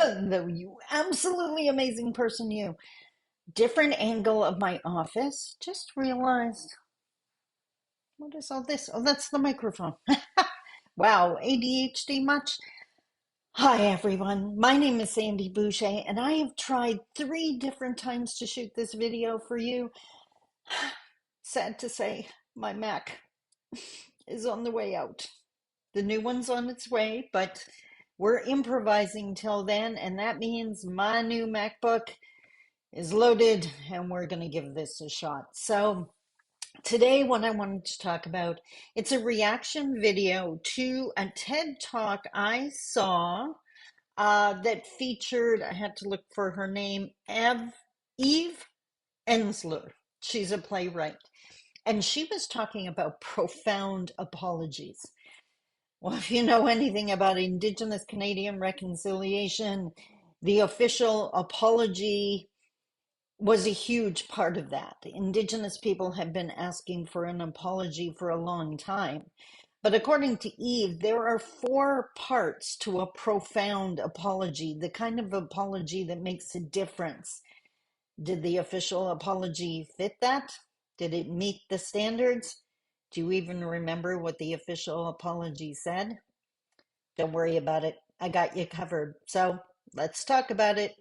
Though you absolutely amazing person, you. Different angle of my office. Just realized, what is all this? Oh, that's the microphone. Wow, ADHD much? Hi, everyone. My name is Sandy Boucher, and I have tried 3 different times to shoot this video for you. Sad to say, my Mac is on the way out. The new one's on its way, but we're improvising till then, and that means my new MacBook is loaded, and we're going to give this a shot. So today, what I wanted to talk about, it's a reaction video to a TED Talk I saw that featured, I had to look for her name, Eve Ensler. She's a playwright. And she was talking about profound apologies. Well, if you know anything about Indigenous Canadian reconciliation, the official apology was a huge part of that. Indigenous people have been asking for an apology for a long time. But according to Eve, there are 4 parts to a profound apology, the kind of apology that makes a difference. Did the official apology fit that? Did it meet the standards? Do you even remember what the official apology said? Don't worry about it. I got you covered. So let's talk about it.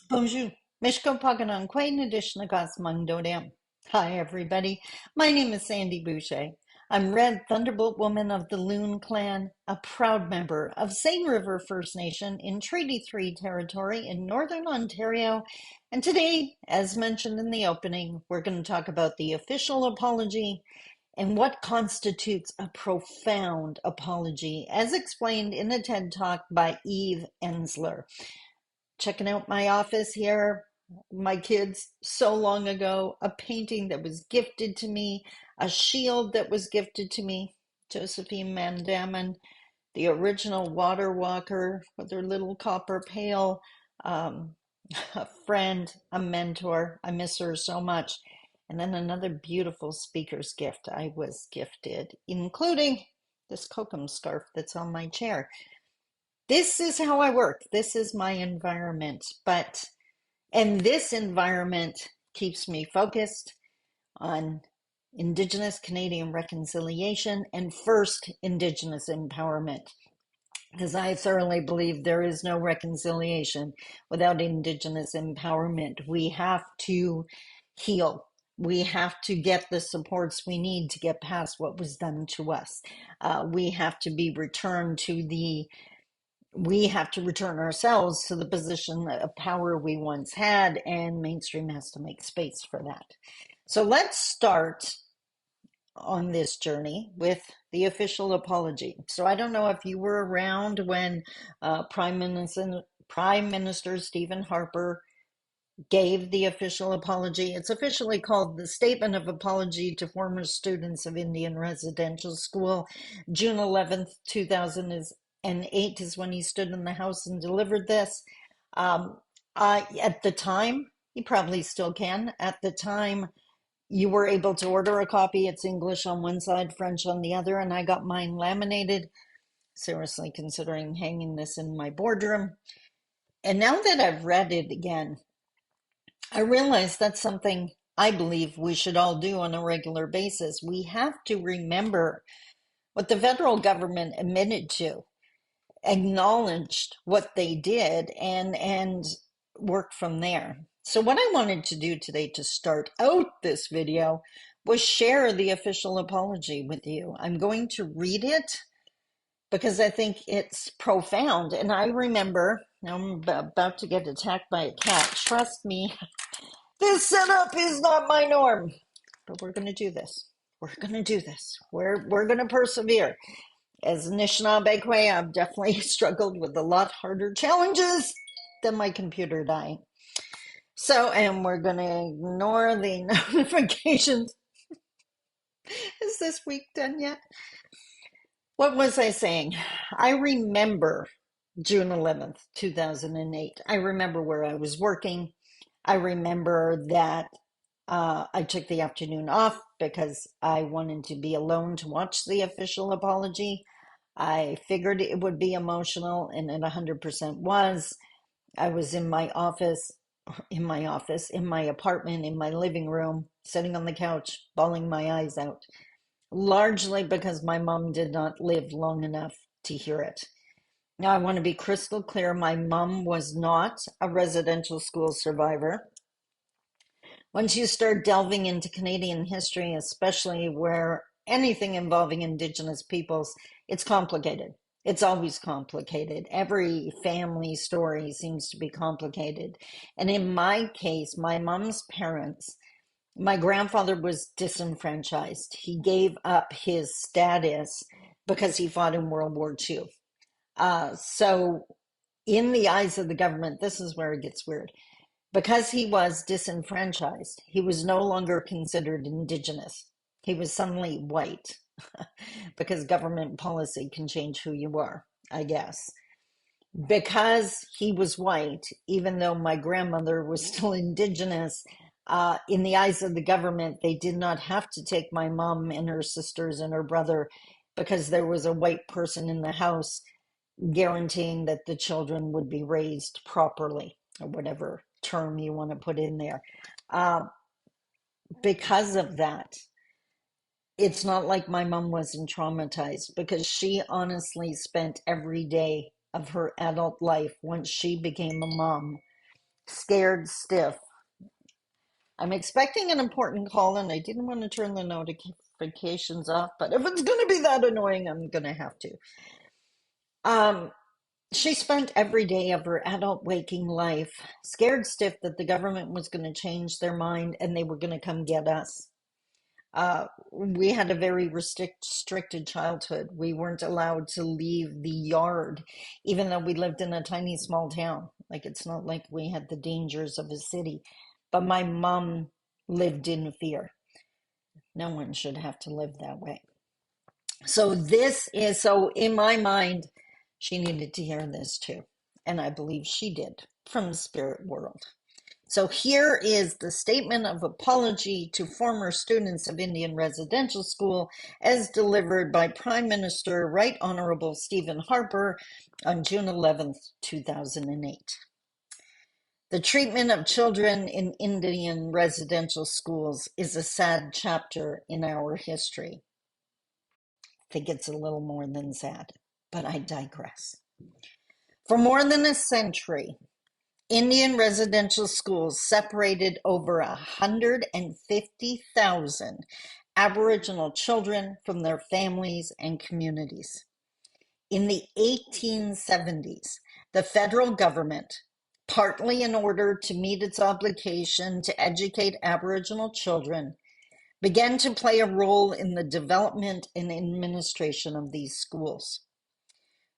Bonjour. Mishko Paganon, Quay Nadishnagas Mangdodam. Hi, everybody. My name is Sandy Boucher. I'm Red Thunderbolt Woman of the Loon Clan, a proud member of Seine River First Nation in Treaty 3 territory in Northern Ontario. And today, as mentioned in the opening, we're going to talk about the official apology and what constitutes a profound apology, as explained in a TED Talk by Eve Ensler. Checking out my office here, my kids so long ago, a painting that was gifted to me, a shield that was gifted to me, Josephine Mandamin, the original water walker with her little copper pail, um, a friend, a mentor. I miss her so much. And then another beautiful speaker's gift I was gifted, including this kokum scarf that's on my chair. This is how I work. This is my environment. And this environment keeps me focused on Indigenous Canadian reconciliation and first Indigenous empowerment. Because I thoroughly believe there is no reconciliation without Indigenous empowerment. We have to heal. We have to get the supports we need to get past what was done to us. We have to be returned to we have to return ourselves to the position of power we once had, and mainstream has to make space for that. So let's start on this journey with the official apology. So I don't know if you were around when Prime Minister Stephen Harper gave the official apology. It's officially called the Statement of Apology to Former Students of Indian Residential School. June 11th, 2008 is when he stood in the House and delivered this. At the time, you probably still can, at the time, you were able to order a copy. It's English on one side, French on the other, and I got mine laminated. Seriously considering hanging this in my boardroom. And now that I've read it again, I realize that's something I believe we should all do on a regular basis. We have to remember what the federal government admitted to, acknowledged what they did, and work from there. So what I wanted to do today to start out this video was share the official apology with you. I'm going to read it because I think it's profound. And I remember, I'm about to get attacked by a cat. Trust me, this setup is not my norm, but we're going to do this. We're going to do this. We're going to persevere. As Anishinaabe, I've definitely struggled with a lot harder challenges than my computer dying. So, and we're going to ignore the notifications. Is this week done yet? What was I saying? I remember June 11th, 2008. I remember where I was working. I remember that I took the afternoon off because I wanted to be alone to watch the official apology. I figured it would be emotional, and it 100% was. I was in my office, in my apartment, in my living room, sitting on the couch, bawling my eyes out, largely because my mom did not live long enough to hear it. Now, I want to be crystal clear. My mom was not a residential school survivor. Once you start delving into Canadian history, especially where anything involving Indigenous peoples, it's complicated. It's always complicated. Every family story seems to be complicated. And in my case, my mom's parents, my grandfather was disenfranchised. He gave up his status because he fought in World War II. So, in the eyes of the government, this is where it gets weird. Because he was disenfranchised, he was no longer considered Indigenous. He was suddenly white because government policy can change who you are, I guess. Because he was white, even though my grandmother was still Indigenous, in the eyes of the government, they did not have to take my mom and her sisters and her brother because there was a white person in the house guaranteeing that the children would be raised properly, or whatever term you want to put in there. Uh, because of that, it's not like my mom wasn't traumatized because she honestly spent every day of her adult life once she became a mom scared stiff. I'm expecting an important call and I didn't want to turn the notifications off, but if it's going to be that annoying, I'm going to have to. Um, She spent every day of her adult waking life scared stiff that the government was going to change their mind and they were going to come get us. We had a very restricted childhood. We weren't allowed to leave the yard, even though we lived in a tiny small town. Like, it's not like we had the dangers of a city. But my mom lived in fear. No one should have to live that way. So in my mind, she needed to hear this too. And I believe she did from the spirit world. So here is the statement of apology to former students of Indian Residential School as delivered by Prime Minister Right Honorable Stephen Harper on June 11th, 2008. The treatment of children in Indian residential schools is a sad chapter in our history. I think it's a little more than sad, but I digress. For more than a century, Indian residential schools separated over 150,000 Aboriginal children from their families and communities. In the 1870s, the federal government, partly in order to meet its obligation to educate Aboriginal children, began to play a role in the development and administration of these schools.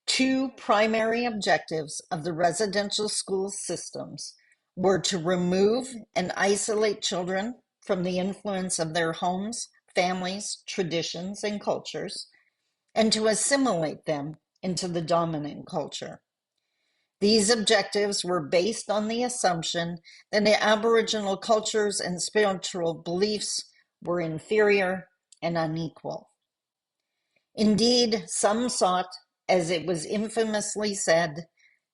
Two primary objectives of the residential school systems were to remove and isolate children from the influence of their homes, families, traditions, and cultures, and to assimilate them into the dominant culture. These objectives were based on the assumption that the Aboriginal cultures and spiritual beliefs were inferior and unequal. Indeed, some sought, as it was infamously said,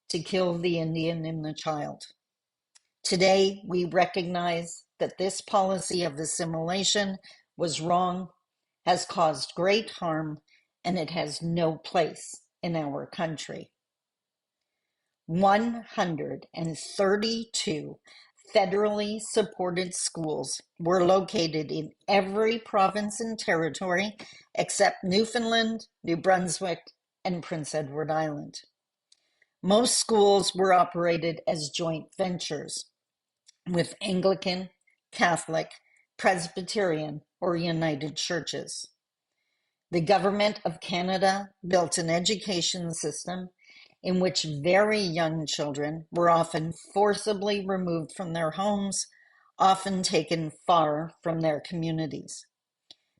to kill the Indian in the child. Today, we recognize that this policy of assimilation was wrong, has caused great harm, and it has no place in our country. 132 federally supported schools were located in every province and territory except Newfoundland, New Brunswick, and Prince Edward Island. Most schools were operated as joint ventures with Anglican, Catholic, Presbyterian, or United churches. The government of Canada built an education system in which very young children were often forcibly removed from their homes, often taken far from their communities.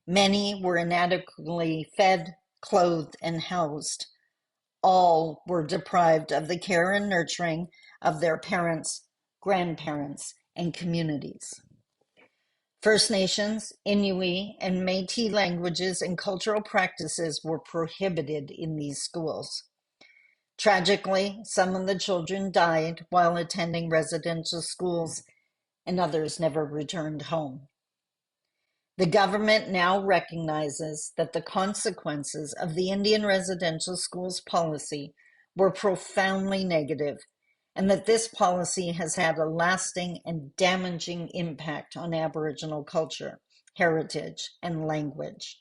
Many were inadequately fed, clothed, and housed. All were deprived of the care and nurturing of their parents, grandparents, and communities. First Nations, Inuit, and Métis languages and cultural practices were prohibited in these schools. Tragically, some of the children died while attending residential schools, and others never returned home. The government now recognizes that the consequences of the Indian residential schools policy were profoundly negative, and that this policy has had a lasting and damaging impact on Aboriginal culture, heritage, and language.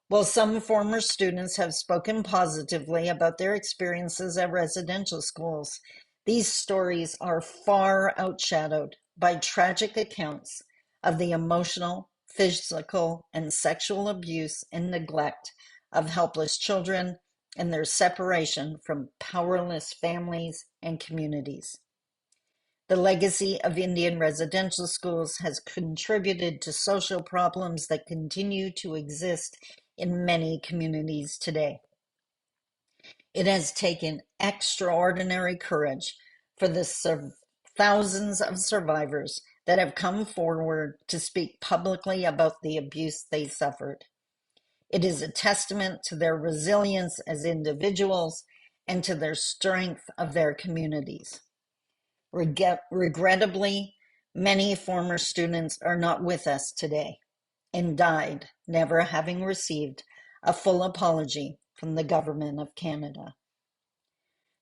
While some former students have spoken positively about their experiences at residential schools, these stories are far outshadowed by tragic accounts of the emotional, physical, and sexual abuse and neglect of helpless children and their separation from powerless families and communities. The legacy of Indian residential schools has contributed to social problems that continue to exist in many communities today. It has taken extraordinary courage for the thousands of survivors that have come forward to speak publicly about the abuse they suffered. It is a testament to their resilience as individuals and to their strength of their communities. Regrettably, many former students are not with us today and died never having received a full apology from the Government of Canada.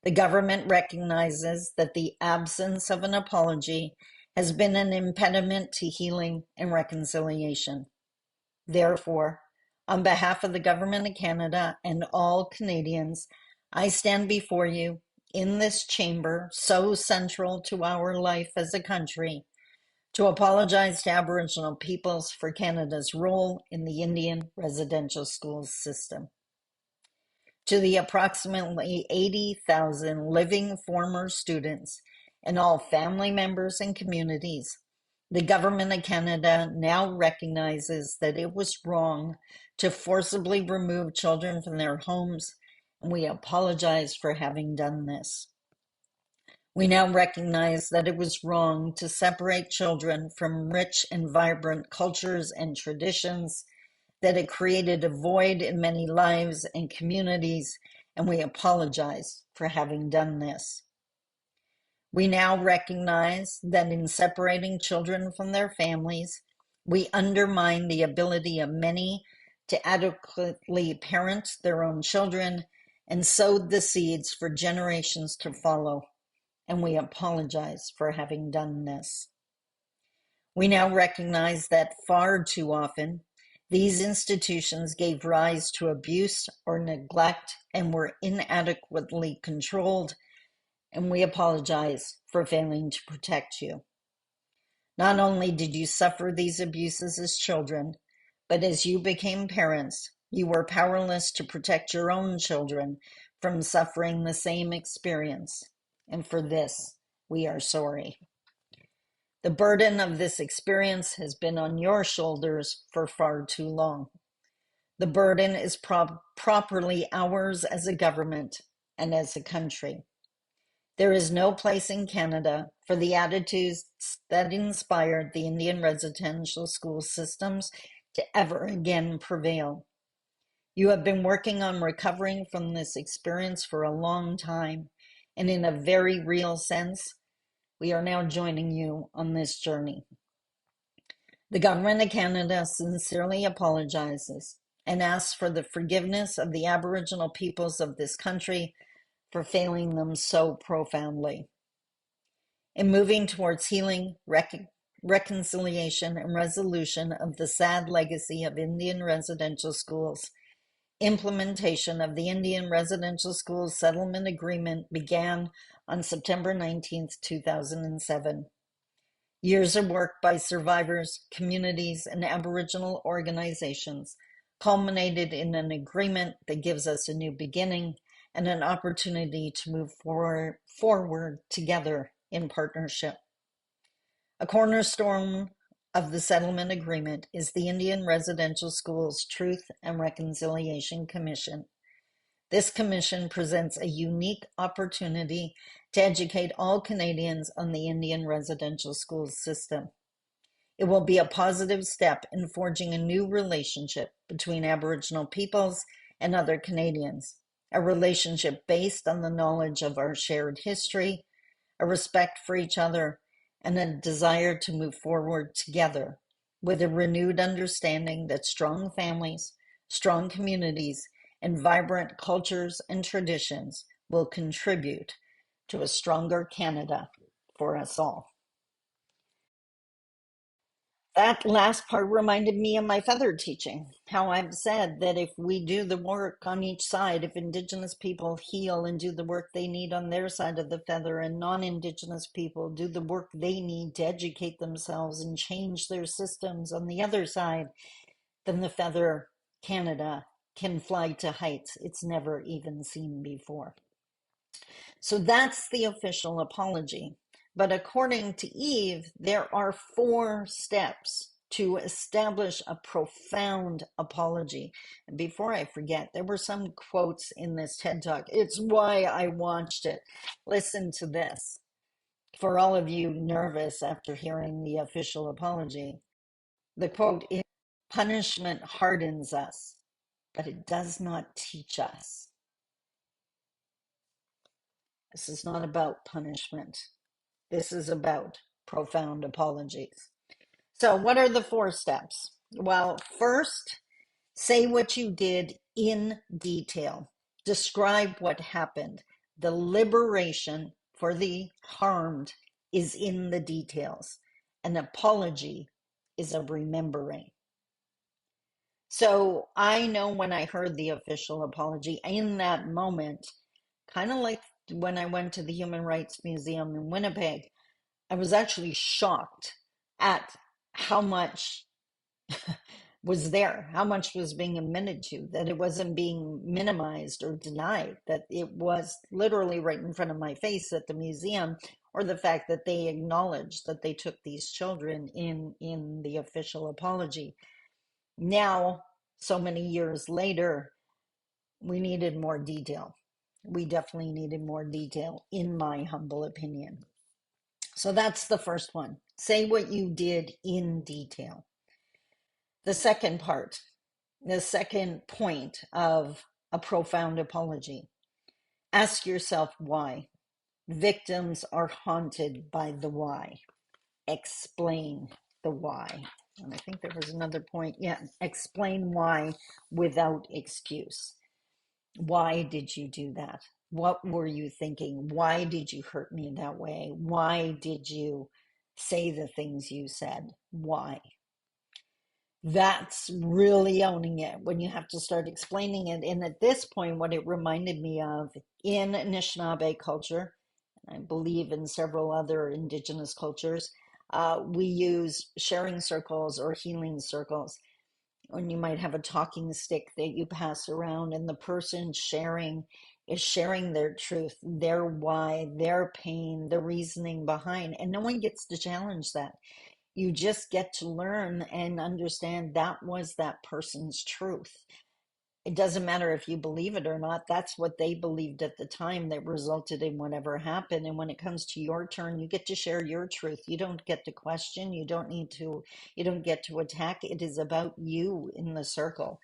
The government recognizes that the absence of an apology has been an impediment to healing and reconciliation. Therefore, on behalf of the Government of Canada and all Canadians, I stand before you in this chamber, so central to our life as a country, to apologize to Aboriginal peoples for Canada's role in the Indian residential schools system. To the approximately 80,000 living former students and all family members and communities, the Government of Canada now recognizes that it was wrong to forcibly remove children from their homes, and we apologize for having done this. We now recognize that it was wrong to separate children from rich and vibrant cultures and traditions, that it created a void in many lives and communities, and we apologize for having done this. We now recognize that in separating children from their families, we undermine the ability of many to adequately parent their own children and sowed the seeds for generations to follow, and we apologize for having done this. We now recognize that far too often, these institutions gave rise to abuse or neglect and were inadequately controlled, and we apologize for failing to protect you. Not only did you suffer these abuses as children, but as you became parents, you were powerless to protect your own children from suffering the same experience. And for this, we are sorry. The burden of this experience has been on your shoulders for far too long. The burden is properly ours as a government and as a country. There is no place in Canada for the attitudes that inspired the Indian residential school systems to ever again prevail. You have been working on recovering from this experience for a long time, and in a very real sense, we are now joining you on this journey. The Government of Canada sincerely apologizes and asks for the forgiveness of the Aboriginal peoples of this country for failing them so profoundly. In moving towards healing, reconciliation, and resolution of the sad legacy of Indian residential schools, implementation of the Indian Residential Schools Settlement Agreement began on September 19, 2007. Years of work by survivors, communities, and Aboriginal organizations culminated in an agreement that gives us a new beginning and an opportunity to move forward together in partnership. A cornerstone of the settlement agreement is the Indian Residential Schools Truth and Reconciliation Commission. This commission presents a unique opportunity to educate all Canadians on the Indian residential school system. It will be a positive step in forging a new relationship between Aboriginal peoples and other Canadians, a relationship based on the knowledge of our shared history, a respect for each other, and a desire to move forward together with a renewed understanding that strong families, strong communities, and vibrant cultures and traditions will contribute to a stronger Canada for us all. That last part reminded me of my feather teaching, how I've said that if we do the work on each side, if Indigenous people heal and do the work they need on their side of the feather, and non-Indigenous people do the work they need to educate themselves and change their systems on the other side, then the feather Canada can fly to heights it's never even seen before. So that's the official apology. But according to Eve, there are 4 steps to establish a profound apology. And before I forget, there were some quotes in this TED Talk. It's why I watched it. Listen to this. For all of you nervous after hearing the official apology, the quote is, "Punishment hardens us, but it does not teach us." This is not about punishment. This is about profound apologies. So, what are the 4 steps? Well, first, say what you did in detail. Describe what happened. The liberation for the harmed is in the details. An apology is a remembering. So, I know when I heard the official apology in that moment, kind of like when I went to the Human Rights Museum in Winnipeg, I was actually shocked at how much was there, how much was being admitted to, that it wasn't being minimized or denied, that it was literally right in front of my face at the museum, or the fact that they acknowledged that they took these children in the official apology. Now, so many years later, we needed more detail. We definitely needed more detail, in my humble opinion. So that's the first one. Say what you did in detail. The second part, the second point of a profound apology. Ask yourself why. Victims are haunted by the why. Explain the why. And I think there was another point. Yeah, explain why without excuse. Why did you do that? What were you thinking? Why did you hurt me that way? Why did you say the things you said? Why? That's really owning it when you have to start explaining it. And at this point, what it reminded me of in Anishinaabe culture, I believe in several other Indigenous cultures, we use sharing circles or healing circles. When you might have a talking stick that you pass around, and the person sharing is sharing their truth, their why, their pain, the reasoning behind, and no one gets to challenge that. You just get to learn and understand that was that person's truth. It doesn't matter if you believe it or not. That's what they believed at the time that resulted in whatever happened. And when it comes to your turn, you get to share your truth. You don't get to question. You don't get to attack. It is about you in the circle,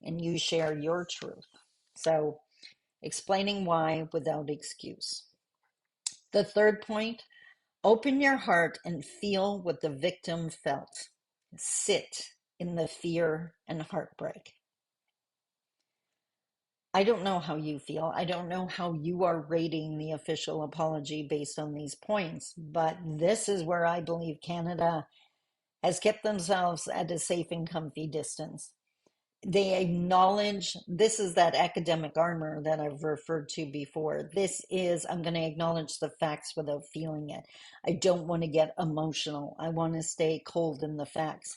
and you share your truth. So explaining why without excuse. The third point, open your heart and feel what the victim felt. Sit in the fear and heartbreak. I don't know how you feel. I don't know how you are rating the official apology based on these points, but this is where I believe Canada has kept themselves at a safe and comfy distance. They acknowledge this is that academic armor that I've referred to before. This is, I'm going to acknowledge the facts without feeling it. I don't want to get emotional. I want to stay cold in the facts.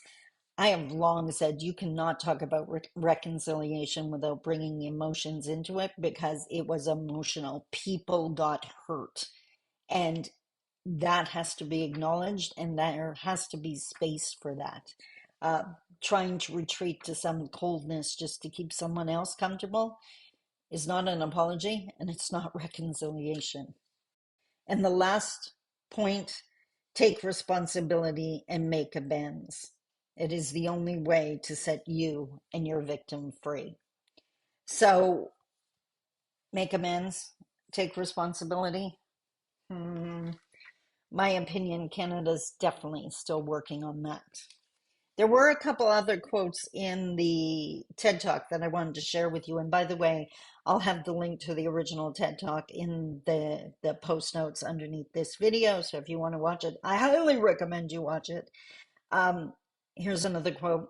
I have long said you cannot talk about reconciliation without bringing emotions into it because it was emotional. People got hurt, and that has to be acknowledged, and there has to be space for that. Uh, Trying to retreat to some coldness just to keep someone else comfortable is not an apology, and it's not reconciliation. And the last point, take responsibility and make amends. It is the only way to set you and your victim free. So make amends, take responsibility. My opinion, Canada's definitely still working on that. There were a couple other quotes in the TED Talk that I wanted to share with you. And by the way, I'll have the link to the original TED Talk in the post notes underneath this video. So if you want to watch it, I highly recommend you watch it. Here's another quote.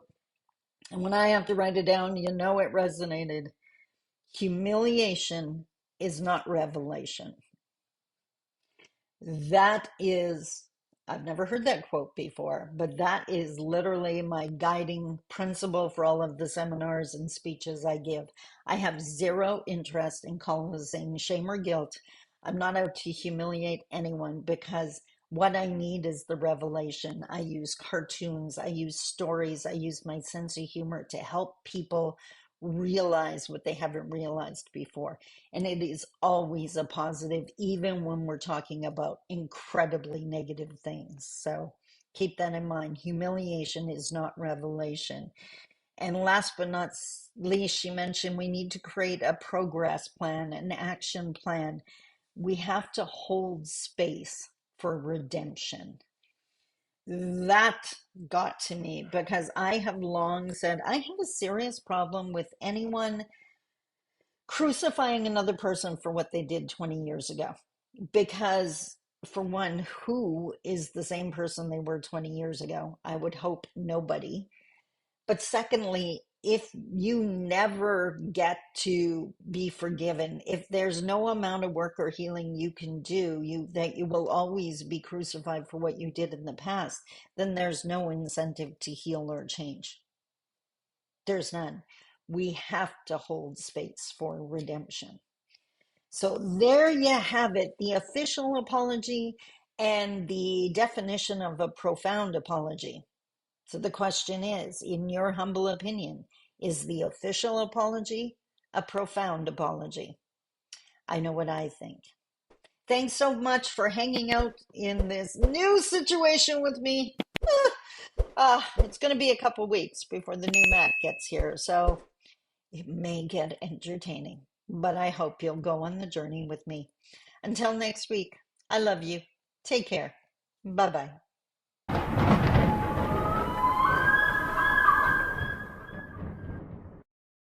And when I have to write it down, you know it resonated. Humiliation is not revelation. That is, I've never heard that quote before, but that is literally my guiding principle for all of the seminars and speeches I give. I have zero interest in causing shame or guilt. I'm not out to humiliate anyone because what I need is the revelation. I use cartoons, I use stories, I use my sense of humor to help people realize what they haven't realized before. And it is always a positive, even when we're talking about incredibly negative things. So keep that in mind. Humiliation is not revelation. And last but not least, she mentioned we need to create a progress plan, an action plan. We have to hold space for redemption. That got to me because I have long said I have a serious problem with anyone crucifying another person for what they did 20 years ago. Because, for one, who is the same person they were 20 years ago? I would hope nobody. But secondly, if you never get to be forgiven, if there's no amount of work or healing you can do, that you will always be crucified for what you did in the past, then there's no incentive to heal or change. There's none. We have to hold space for redemption. So there you have it, the official apology and the definition of a profound apology. So the question is, in your humble opinion, is the official apology a profound apology? I know what I think. Thanks so much for hanging out in this new situation with me. It's going to be a couple weeks before the new Mac gets here, so it may get entertaining, but I hope you'll go on the journey with me. Until next week, I love you. Take care. Bye bye.